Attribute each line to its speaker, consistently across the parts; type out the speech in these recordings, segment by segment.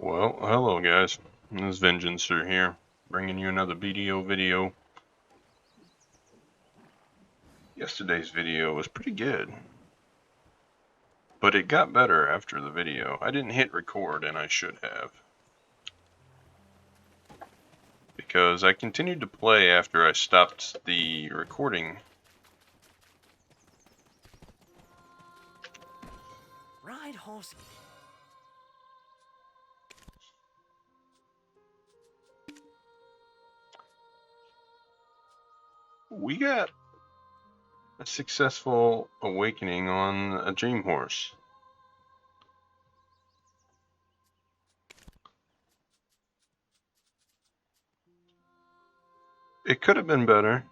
Speaker 1: Well, hello guys. This is Vengeancer here, bringing you another BDO video. Yesterday's video was pretty good, but it got better after the video. I didn't hit record, and I should have, because I continued to play after I stopped the recording.
Speaker 2: Ride horse.
Speaker 1: We got a successful awakening on a dream horse. It could have been better.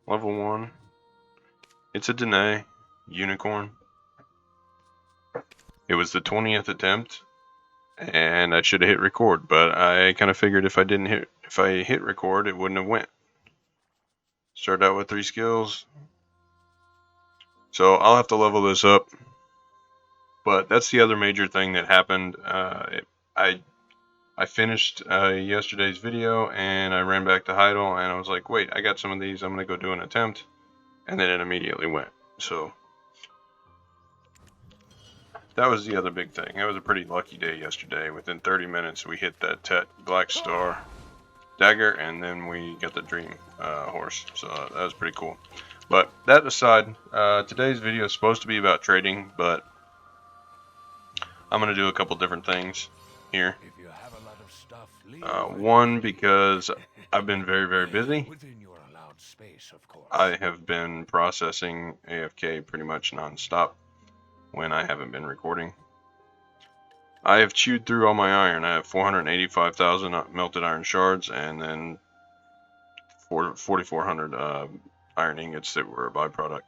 Speaker 1: Level 1. It's a Danae unicorn. It was the 20th attempt, and I should have hit record, but I kind of figured if I hit record, it wouldn't have went. Started out with 3 skills, so I'll have to level this up. But that's the other major thing that happened. I finished yesterday's video, and I ran back to Heidel, and I was like, wait, I got some of these, I'm gonna go do an attempt, and then it immediately went. So that was the other big thing. That was a pretty lucky day yesterday. Within 30 minutes, we hit that Black Star dagger, and then we got the dream horse. So that was pretty cool. But that aside, today's video is supposed to be about trading, but I'm going to do a couple different things here. One, because I've been very busy. I have been processing AFK pretty much non-stop when I haven't been recording. I have chewed through all my iron. I have 485,000 melted iron shards, and then 4,400 iron ingots that were a byproduct.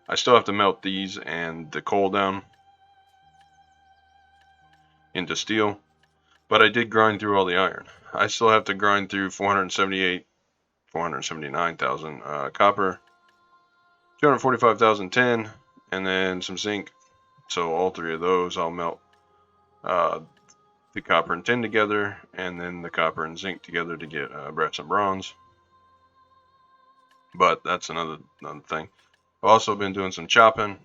Speaker 1: I still have to melt these and the coal down into steel, but I did grind through all the iron. I still have to grind through 479,000 copper, 245,000 tin, and then some zinc. So all 3 of those I'll melt the copper and tin together, and then the copper and zinc together to get brass and bronze. But that's another thing. I've also been doing some chopping.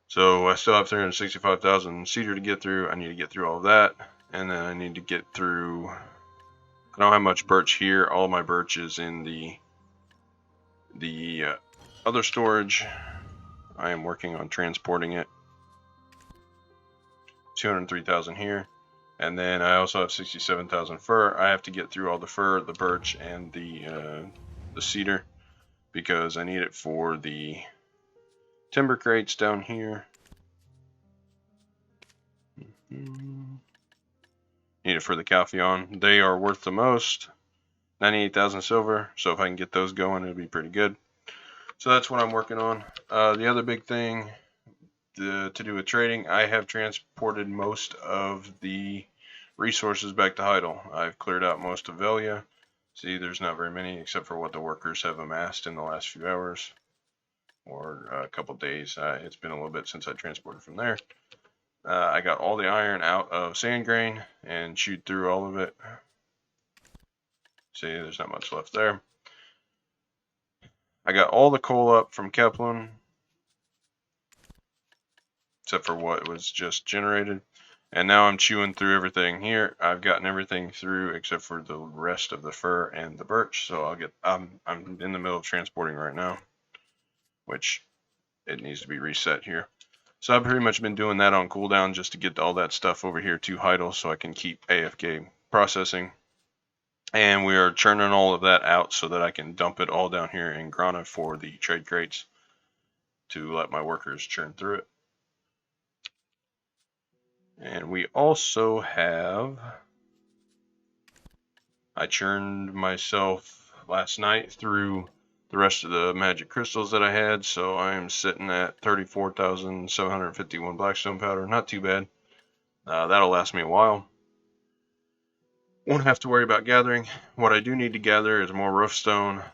Speaker 1: So I still have 365,000 cedar to get through. I need to get through all of that. And then I need to get through... I don't have much birch here. All of my birch is in the other storage. I am working on transporting it. 203,000 here. And then I also have 67,000 fir. I have to get through all the fir, the birch, and the cedar, because I need it for the timber crates down here. Need it for the Calpheon. They are worth the most. 98,000 silver. So if I can get those going, it'll be pretty good. So that's what I'm working on. The other big thing to do with trading, I have transported most of the resources back to Heidel. I've cleared out most of Velia. See, there's not very many except for what the workers have amassed in the last few hours or a couple days. It's been a little bit since I transported from there. I got all the iron out of Sand Grain and chewed through all of it. See, there's not much left there. I got all the coal up from Kepler, except for what was just generated. And now I'm chewing through everything here. I've gotten everything through except for the rest of the fir and the birch. So I'm in the middle of transporting right now, which it needs to be reset here. So I've pretty much been doing that on cooldown just to get all that stuff over here to Heidel so I can keep AFK processing. And we are churning all of that out so that I can dump it all down here in Grana for the trade crates to let my workers churn through it. And we also have... I churned myself last night through the rest of the magic crystals that I had, so I am sitting at 34,751 blackstone powder. Not too bad. That'll last me a while. Won't have to worry about gathering. What I do need to gather is more roofstone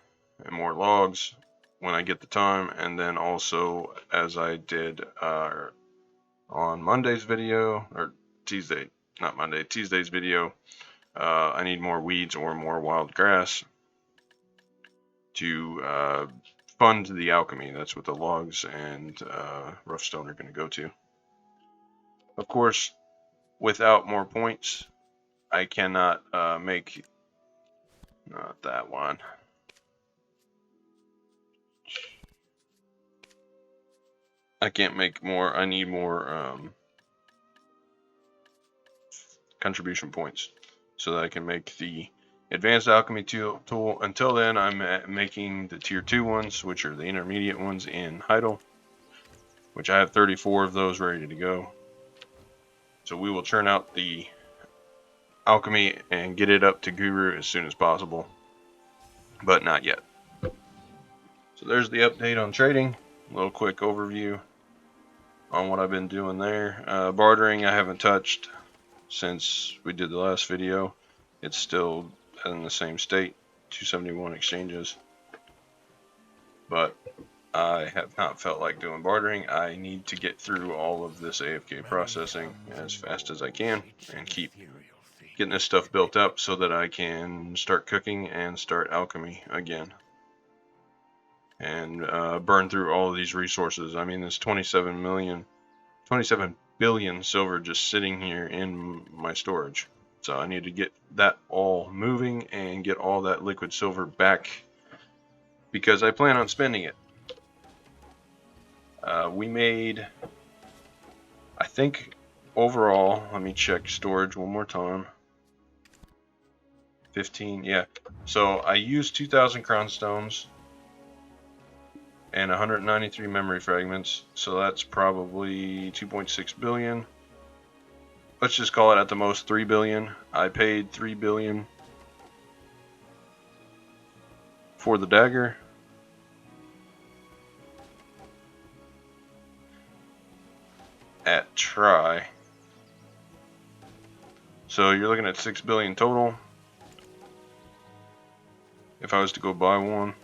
Speaker 1: and more logs when I get the time, and then also as I did on Monday's video, or Tuesday, not Monday, Tuesday's video, I need more weeds or more wild grass to fund the alchemy. That's what the logs and rough stone are going to go to. Of course, without more points, I cannot make, not that one. I can't make more. I need more contribution points so that I can make the advanced alchemy tool. Until then, I'm making the tier 2 ones, which are the intermediate ones in Heidel, which I have 34 of those ready to go. So we will churn out the alchemy and get it up to Guru as soon as possible, but not yet. So there's the update on trading. A little quick overview on what I've been doing there. Bartering I haven't touched since we did the last video. It's still in the same state, 271 exchanges, but I have not felt like doing bartering. I need to get through all of this AFK processing as fast as I can and keep getting this stuff built up so that I can start cooking and start alchemy again and burn through all of these resources. I mean, there's 27 billion silver just sitting here in my storage. So I need to get that all moving and get all that liquid silver back because I plan on spending it. We made, I think overall, let me check storage one more time. 15, yeah. So I used 2,000 crown stones and 193 memory fragments. So that's probably 2.6 billion. Let's just call it at the most 3 billion. I paid 3 billion for the dagger. At try. So you're looking at 6 billion total. If I was to go buy one,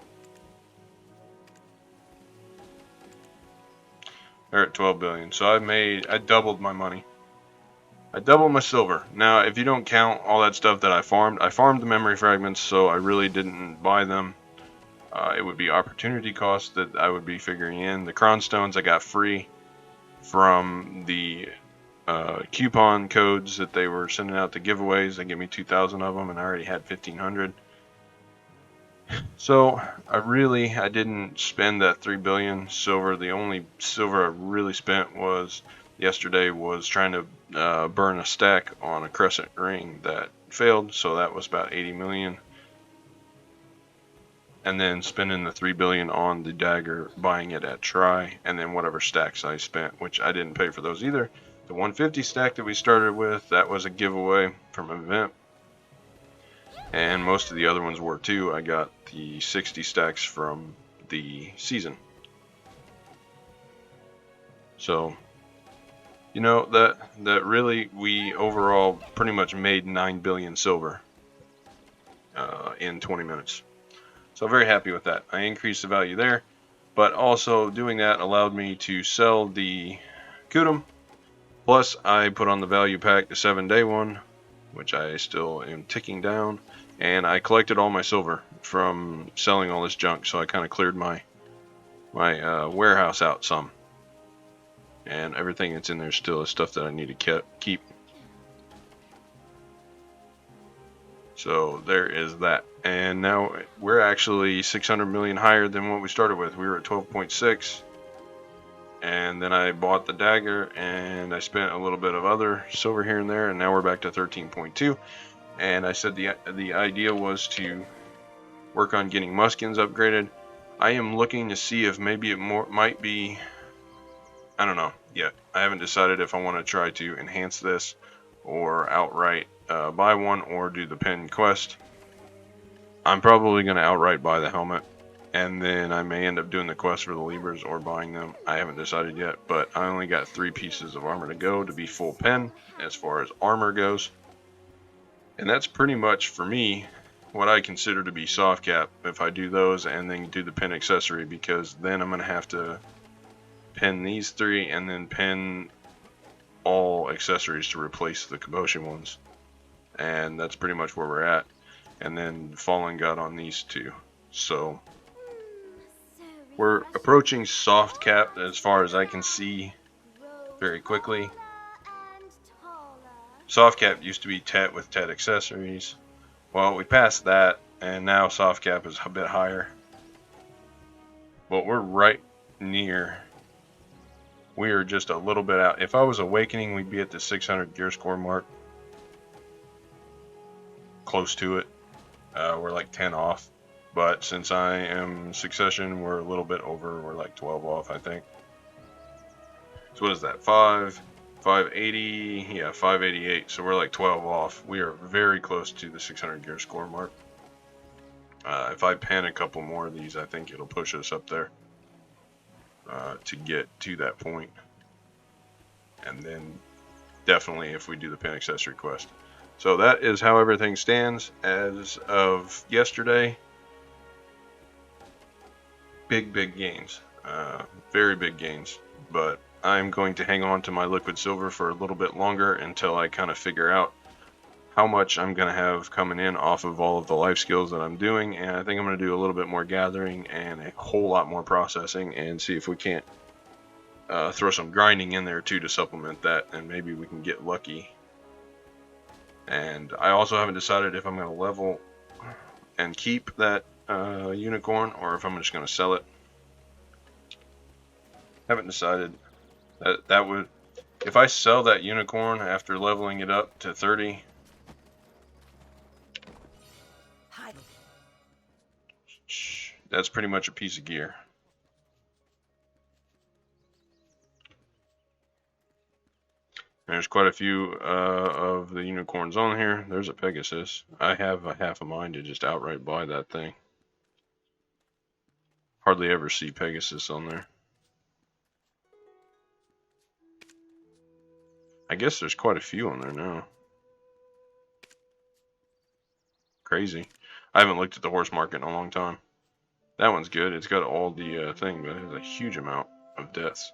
Speaker 1: they're at 12 billion. So I doubled my money. I doubled my silver. Now, if you don't count all that stuff that I farmed the memory fragments, so I really didn't buy them. It would be opportunity cost that I would be figuring in. The cron stones I got free from the coupon codes that they were sending out to giveaways. They gave me 2,000 of them, and I already had 1,500. So I didn't spend that 3 billion silver. The only silver I really spent was yesterday was trying to burn a stack on a crescent ring that failed. So that was about 80 million. And then spending the 3 billion on the dagger, buying it at try, and then whatever stacks I spent, which I didn't pay for those either. The 150 stack that we started with, that was a giveaway from an event. And most of the other ones were too. I got the 60 stacks from the season. So, you know, that really, we overall pretty much made 9 billion silver in 20 minutes. So very happy with that. I increased the value there, but also doing that allowed me to sell the Kudum. Plus, I put on the value pack, the 7-day one, which I still am ticking down. And I collected all my silver from selling all this junk, so I kind of cleared my warehouse out some. And everything that's in there still is stuff that I need to keep. So there is that. And now we're actually 600 million higher than what we started with. We were at 12.6. And then I bought the dagger, and I spent a little bit of other silver here and there, and now we're back to 13.2. And I said the idea was to work on getting muskins upgraded. I am looking to see if maybe it might be, I don't know yet. I haven't decided if I want to try to enhance this or outright buy one or do the pen quest. I'm probably going to outright buy the helmet, and then I may end up doing the quest for the Libras or buying them. I haven't decided yet, but I only got 3 pieces of armor to go to be full pen as far as armor goes. And that's pretty much, for me, what I consider to be soft cap if I do those and then do the pin accessory, because then I'm going to have to pin these 3 and then pin all accessories to replace the Kaboshi ones. And that's pretty much where we're at. And then Fallen God on these 2. So we're approaching soft cap as far as I can see very quickly. Soft cap used to be Tet with Tet accessories. Well, we passed that, and now soft cap is a bit higher. But we're right near. We are just a little bit out. If I was Awakening, we'd be at the 600 gear score mark. Close to it. We're like 10 off. But since I am Succession, we're a little bit over. We're like 12 off, I think. So what is that? 580? Yeah, 588. So we're like 12 off. We are very close to the 600 gear score mark. If I pen a couple more of these, I think it'll push us up there to get to that point. And then definitely if we do the pin accessory quest. So that is how everything stands as of yesterday. Big gains. Very big gains. But I'm going to hang on to my liquid silver for a little bit longer until I kind of figure out how much I'm going to have coming in off of all of the life skills that I'm doing. And I think I'm going to do a little bit more gathering and a whole lot more processing and see if we can't throw some grinding in there too to supplement that, and maybe we can get lucky. And I also haven't decided if I'm going to level and keep that unicorn or if I'm just going to sell it. Haven't decided. That would, if I sell that unicorn after leveling it up to 30, that's pretty much a piece of gear. There's quite a few of the unicorns on here. There's a Pegasus. I have a half a mind to just outright buy that thing. Hardly ever see Pegasus on there. I guess there's quite a few on there now. Crazy. I haven't looked at the horse market in a long time. That one's good. It's got all the thing, but it has a huge amount of deaths.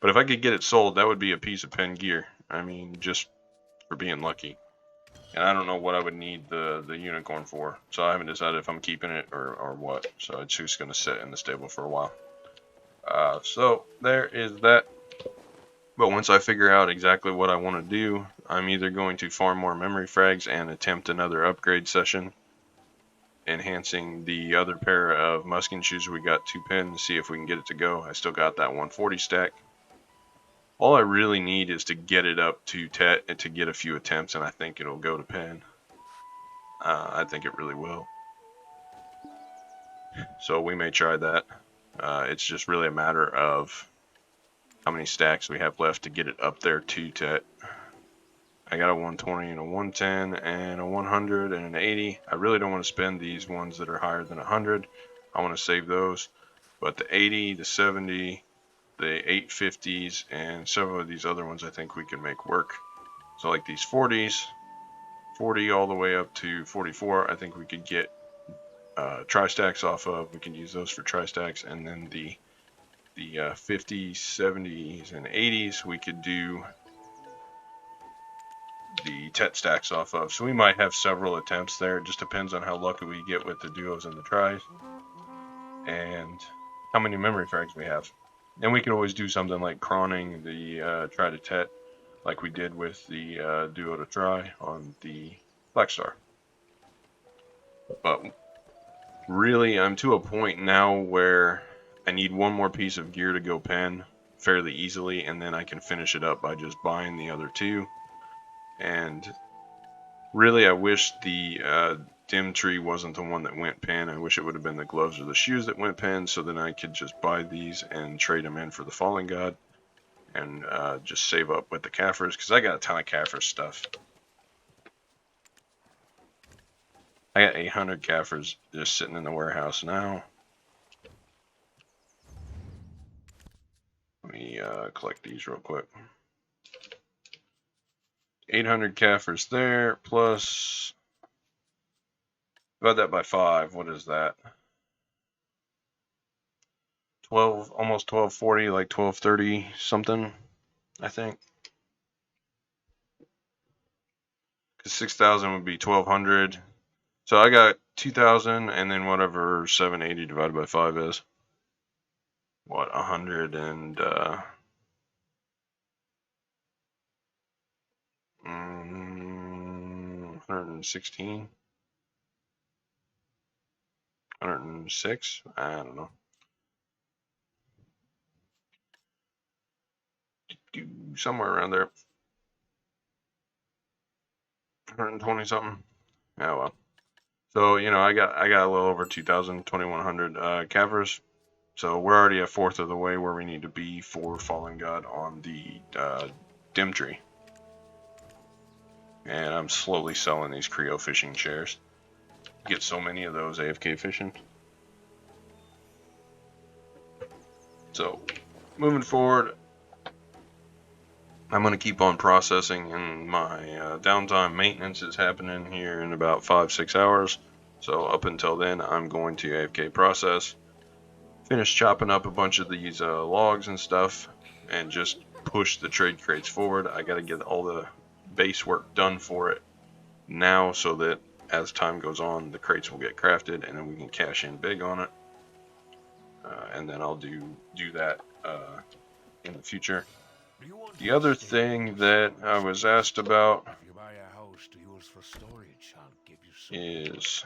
Speaker 1: But if I could get it sold, that would be a piece of pen gear. I mean, just for being lucky. And I don't know what I would need the unicorn for. So I haven't decided if I'm keeping it or what. So it's just going to sit in the stable for a while. So there is that. But once I figure out exactly what I want to do, I'm either going to farm more memory frags and attempt another upgrade session, enhancing the other pair of musking shoes we got 2 pins, see if we can get it to go. I still got that 140 stack. All I really need is to get it up to Tet and to get a few attempts, and I think it'll go to pen. I think it really will. So we may try that. It's just really a matter of how many stacks we have left to get it up there to Tet. I got a 120 and a 110 and a 100 and an 80. I really don't want to spend these ones that are higher than 100. I want to save those. But the 80, the 70, the 850s, and several of these other ones I think we can make work. So like these 40s, 40 all the way up to 44, I think we could get tri-stacks off of. We can use those for tri-stacks, and then the 50s, 70s, and 80s we could do the Tet stacks off of. So we might have several attempts there. It just depends on how lucky we get with the duos and the tries, and how many memory frags we have. And we can always do something like croning the try to Tet, like we did with the duo to try on the Black Star. But really, I'm to a point now where I need one more piece of gear to go pen fairly easily, and then I can finish it up by just buying the other 2. And really, I wish the dim tree wasn't the one that went pen. I wish it would have been the gloves or the shoes that went pen, so then I could just buy these and trade them in for the Fallen God, and just save up with the Kafirs, because I got a ton of Kafir stuff. I got 800 Kafirs just sitting in the warehouse now. Let me collect these real quick. 800 Kafirs there, plus, divide that by 5, what is that? 12, almost 1240, like 1230 something, I think. Because 6,000 would be 1,200. So I got 2,000, and then whatever 780 divided by 5 is. What, 100 and 116? 106? I don't know. Somewhere around there. 120 something. Yeah, well. So, you know, I got a little over 2,000, 2,100 Kafirs. So we're already a fourth of the way where we need to be for Fallen God on the Dim Tree. And I'm slowly selling these Creo fishing chairs. Get so many of those AFK fishing. So, moving forward, I'm going to keep on processing, and my downtime maintenance is happening here in about 5-6 hours. So up until then, I'm going to AFK process, finish chopping up a bunch of these logs and stuff, and just push the trade crates forward. I got to get all the base work done for it now, so that as time goes on, the crates will get crafted, and then we can cash in big on it. And then I'll do that in the future. The other thing that I was asked about is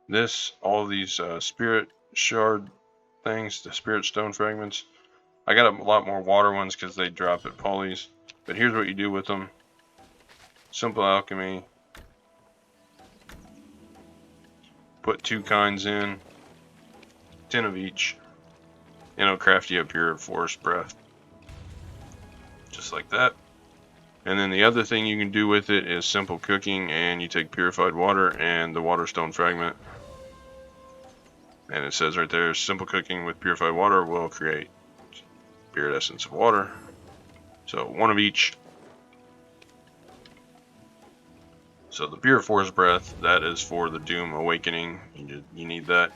Speaker 1: this, all these spirit shard things, the spirit stone fragments. I got a lot more water ones because they drop at Polly's, but here's what you do with them. Simple alchemy. Put 2 kinds in, 10 of each. And it'll craft you a pure forest breath. Just like that. And then the other thing you can do with it is simple cooking, and you take purified water and the water stone fragment. And it says right there, simple cooking with purified water will create spirit essence of water. So 1 of each. So the pure forest breath, that is for the Doom Awakening. You need that.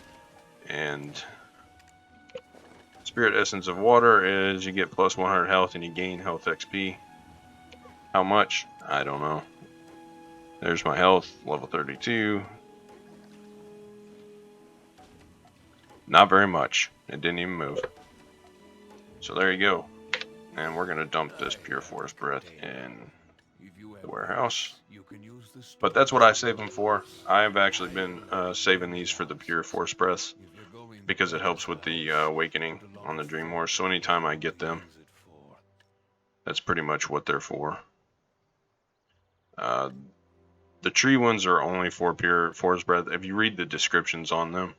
Speaker 1: And spirit essence of water is you get plus 100 health and you gain health XP. How much? I don't know. There's my health, level 32. Not very much. It didn't even move. So there you go. And we're going to dump this pure forest breath in the warehouse. But that's what I save them for. I have actually been saving these for the pure forest breaths because it helps with the awakening on the Dream Horse. So anytime I get them, that's pretty much what they're for. The tree ones are only for pure forest breath. If you read the descriptions on them,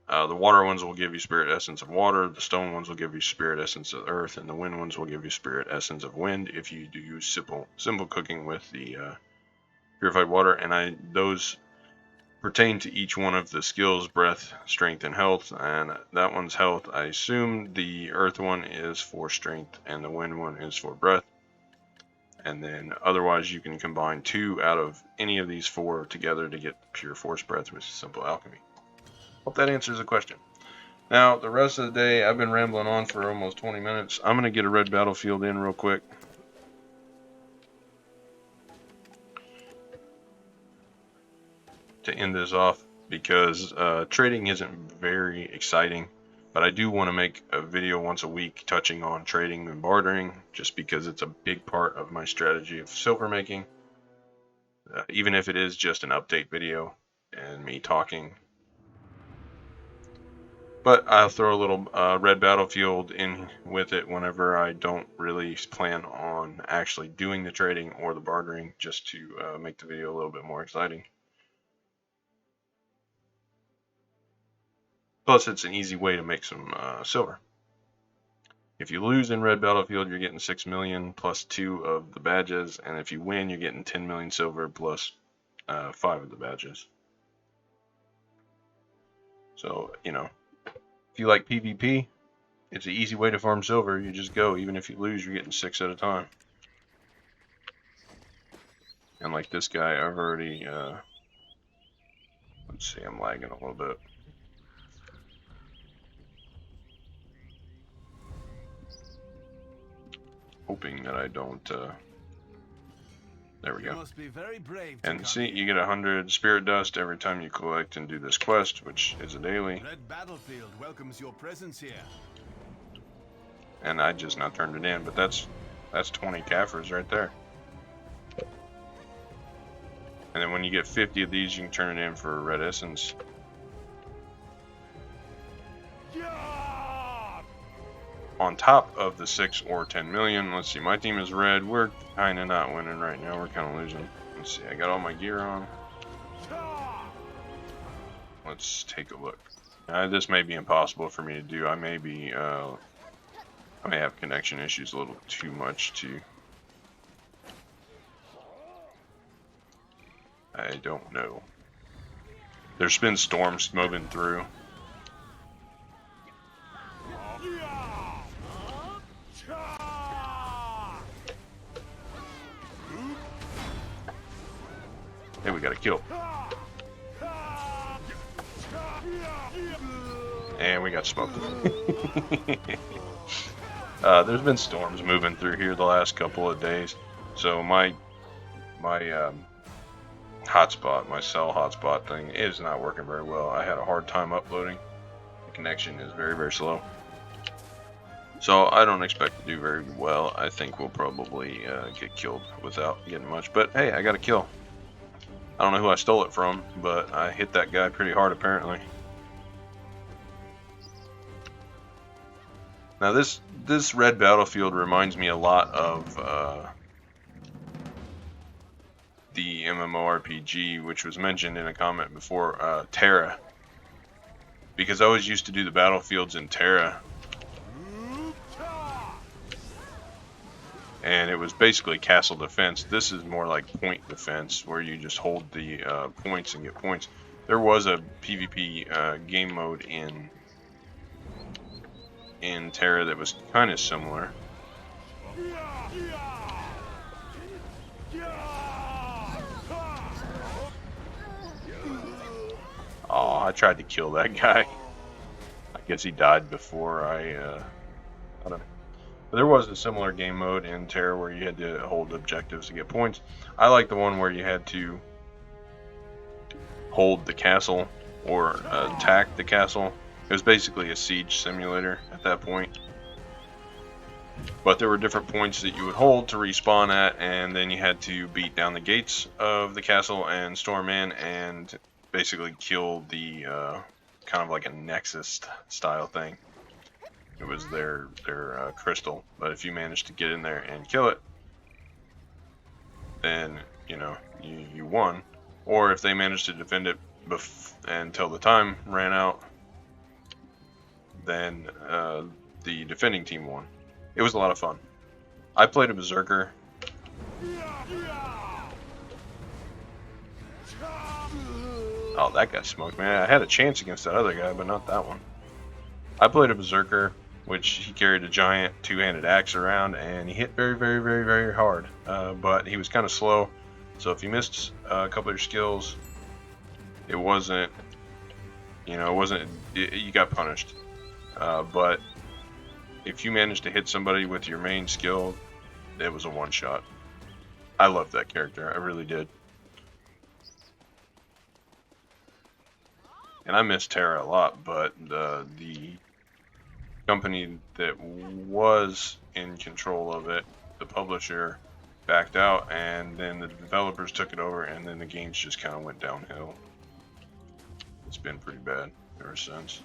Speaker 1: the water ones will give you spirit essence of water, the stone ones will give you spirit essence of earth, and the wind ones will give you spirit essence of wind if you do use simple cooking with the purified water. And those pertain to each one of the skills: breath, strength, and health. And that one's health, I assume the earth one is for strength and the wind one is for breath. And then otherwise you can combine 2 out of any of these 4 together to get pure force breath with simple alchemy. Hope that answers the question. Now, the rest of the day, I've been rambling on for almost 20 minutes. I'm going to get a red battlefield in real quick. To end this off, because trading isn't very exciting. But I do want to make a video once a week touching on trading and bartering, just because it's a big part of my strategy of silver making. Even if it is just an update video and me talking. But I'll throw a little red battlefield in with it whenever I don't really plan on actually doing the trading or the bartering, just to make the video a little bit more exciting. Plus, it's an easy way to make some silver. If you lose in red battlefield, you're getting 6 million plus 2 of the badges, and if you win, you're getting 10 million silver plus 5 of the badges. So, you know, if you like PvP, It's an easy way to farm silver. You just go. Even if you lose, you're getting 6 at a time. And like this guy, I've already, let's see, I'm lagging a little bit. Hoping that I don't, there we go.
Speaker 3: Must be very brave
Speaker 1: And see, you get 100 spirit dust every time you collect and do this quest, which is a daily.
Speaker 3: Red Battlefield welcomes your presence here.
Speaker 1: And I just now turned it in, but that's 20 Kafirs right there. And then when you get 50 of these, you can turn it in for a red essence. On top of the 6 or 10 million. Let's see, my team is red. We're kind of not winning right now. We're kind of losing. Let's see, I got all my gear on. Let's take a look. This may be impossible for me to do. I may be, I may have connection issues a little too much to. I don't know. There's been storms moving through. Hey, we got a kill. And we got smoked. There's been storms moving through here the last couple of days. So my hotspot, my cell hotspot thing is not working very well. I had a hard time uploading. The connection is very, very slow. So I don't expect to do very well. I think we'll probably get killed without getting much. But hey, I got a kill. I don't know who I stole it from, but I hit that guy pretty hard apparently. Now this red battlefield reminds me a lot of the MMORPG, which was mentioned in a comment before, Terra. Because I always used to do the battlefields in Terra. And it was basically castle defense. This is more like point defense, where you just hold the points and get points. There was a PvP game mode in Terra that was kind of similar. Oh, I tried to kill that guy. I guess he died before I don't know. But there was a similar game mode in Terra where you had to hold objectives to get points. I like the one where you had to hold the castle or attack the castle. It was basically a siege simulator at that point. But there were different points that you would hold to respawn at, and then you had to beat down the gates of the castle and storm in and basically kill the kind of like a Nexus style thing. It was their crystal, but if you managed to get in there and kill it, then you know you won. Or if they managed to defend it until the time ran out, then the defending team won. It was a lot of fun. I played a berserker. Oh, that got smoked, man. I had a chance against that other guy, but not that one. I played a berserker, which he carried a giant two-handed axe around, and he hit very, very, very, very hard. But he was kind of slow, so if you missed a couple of your skills, it wasn't, you got punished. But if you managed to hit somebody with your main skill, it was a one-shot. I loved that character, I really did. And I miss Terra a lot, but the company that was in control of it, the publisher, backed out, and then the developers took it over, and then the games just kind of went downhill. It's been pretty bad ever since.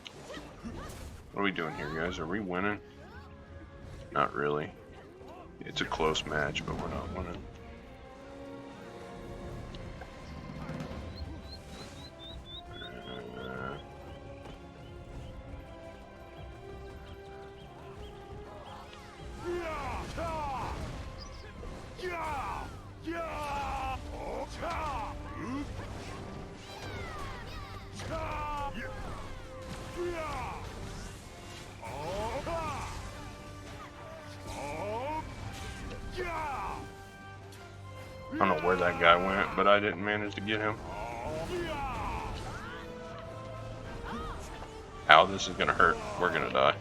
Speaker 1: What are we doing here, guys? Are we winning? Not really. It's a close match, but we're not winning. where that guy went, but I didn't manage to get him. Ow, this is gonna hurt. We're gonna die.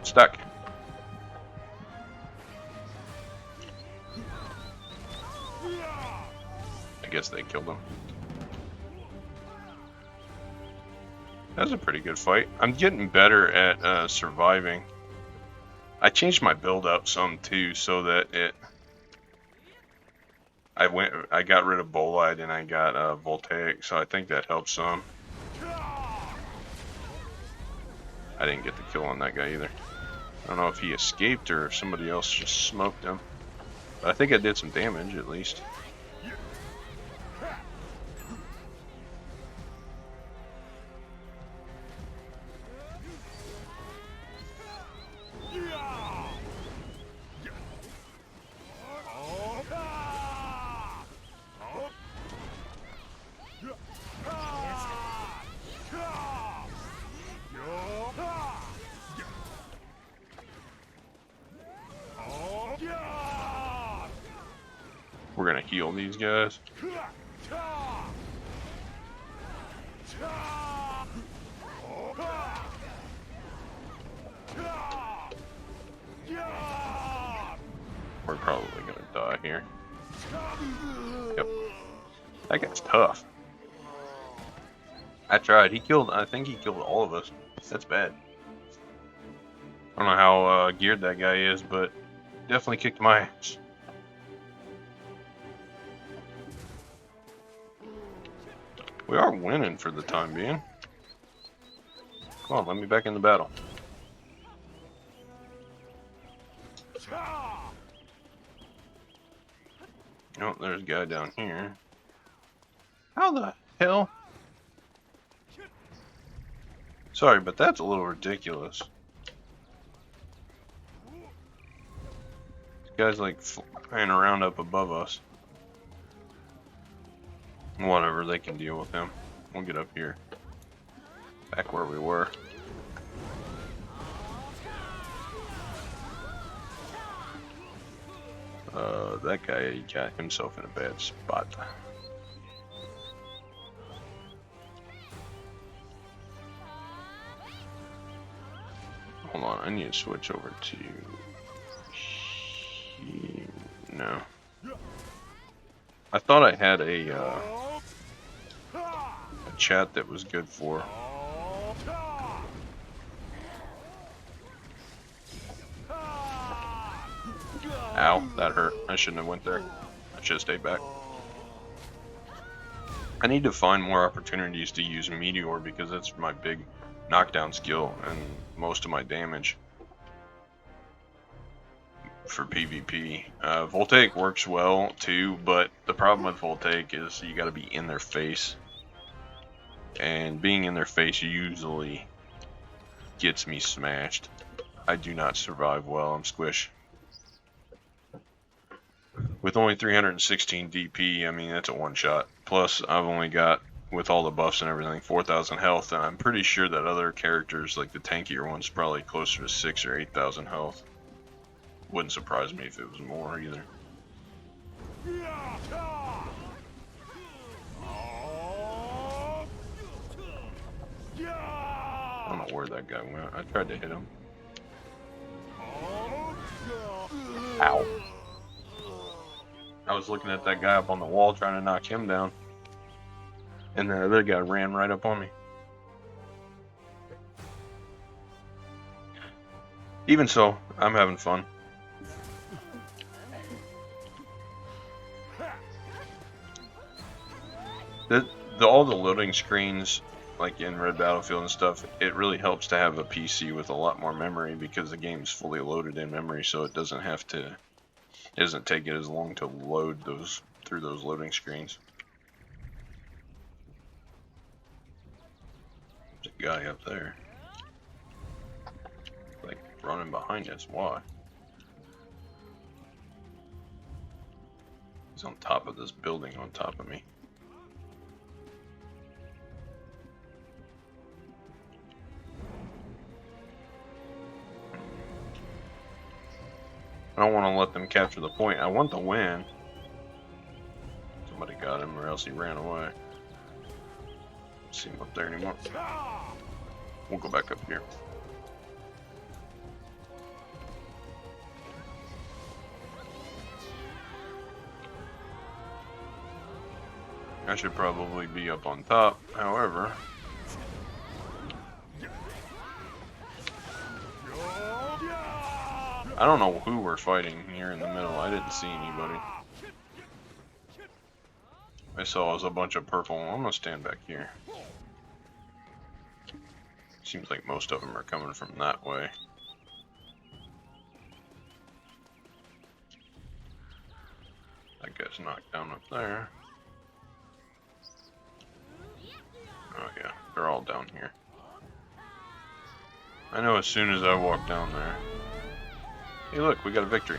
Speaker 1: Stuck. I guess they killed him. That was a pretty good fight. I'm getting better at surviving. I changed my build up some too, so that I got rid of Bolide and I got Voltaic, so I think that helps some. I didn't get the kill on that guy either. I don't know if he escaped or if somebody else just smoked him. But I think I did some damage at least. We're gonna heal these guys. We're probably gonna die here. Yep. That guy's tough. I tried. I think he killed all of us. That's bad. I don't know how geared that guy is, but definitely kicked my ass. We are winning for the time being. Come on, let me back in the battle. Oh, there's a guy down here. How the hell? Sorry, but that's a little ridiculous. This guy's like flying around up above us. Whatever, they can deal with him. We'll get up here. Back where we were. That guy got himself in a bad spot. Hold on, I need to switch over to... No. I thought I had a chat that was good for. Ow, that hurt. I shouldn't have went there. I should have stayed back. I need to find more opportunities to use Meteor because that's my big knockdown skill and most of my damage for PvP. Voltaic works well too, but the problem with Voltaic is you gotta be in their face. And being in their face usually gets me smashed. I do not survive well, I'm squish. With only 316 DP, I mean, that's a one-shot. Plus, I've only got, with all the buffs and everything, 4,000 health, and I'm pretty sure that other characters, like the tankier ones, probably closer to 6,000 or 8,000 health. Wouldn't surprise me if it was more, either. I don't know where that guy went. I tried to hit him. Ow. I was looking at that guy up on the wall trying to knock him down. And the other guy ran right up on me. Even so, I'm having fun. All the loading screens, like in Red Battlefield and stuff, it really helps to have a PC with a lot more memory because the game's fully loaded in memory, so it doesn't have to... It doesn't take it as long to load those through those loading screens. There's a guy up there. Like running behind us. Why? He's on top of this building on top of me. I don't want to let them capture the point. I want the win. got him, or else he ran away. Don't see him up there anymore. We'll go back up here. I should probably be up on top, however. I don't know who we're fighting here in the middle. I didn't see anybody. I saw was a bunch of purple. I'm gonna stand back here. Seems like most of them are coming from that way. That guy's knocked down up there. Oh yeah, they're all down here. I know as soon as I walk down there. Hey look, we got a victory.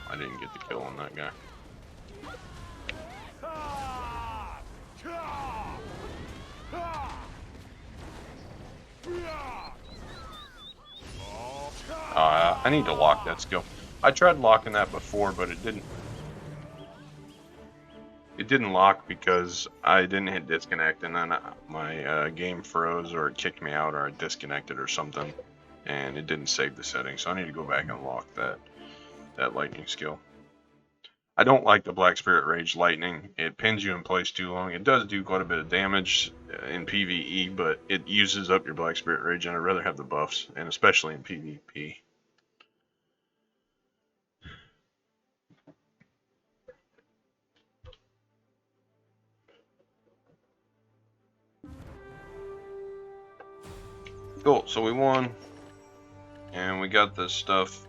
Speaker 1: I didn't get the kill on that guy. I need to lock that skill. I tried locking that before, but it didn't. It didn't lock because I didn't hit disconnect, and then my game froze, or it kicked me out, or I disconnected or something, and it didn't save the settings. So I need to go back and lock that lightning skill. I don't like the Black Spirit Rage lightning. It pins you in place too long. It does do quite a bit of damage in PvE, but it uses up your Black Spirit Rage, and I'd rather have the buffs, and especially in PvP. Cool, so we won, and we got this stuff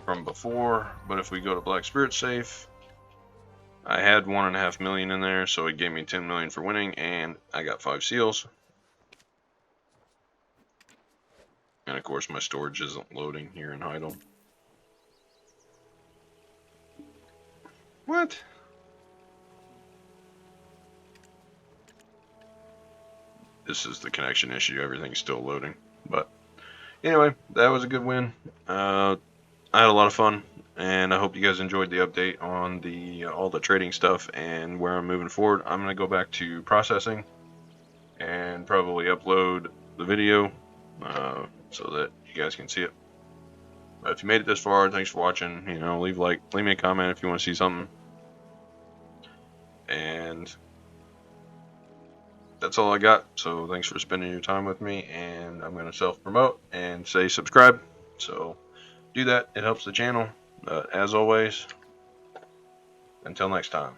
Speaker 1: from before, but if we go to Black Spirit Safe, I had 1.5 million in there, so it gave me 10 million for winning, and I got 5 seals. And of course my storage isn't loading here in Heidel. What? This is the connection issue, everything's still loading. But anyway, that was a good win. I had a lot of fun, and I hope you guys enjoyed the update on all the trading stuff and where I'm moving forward. I'm going to go back to processing and probably upload the video so that you guys can see it. But if you made it this far, thanks for watching. You know, leave me a comment if you want to see something. And that's all I got. So thanks for spending your time with me, and I'm going to self-promote and say subscribe. So do that. It helps the channel. As always, until next time.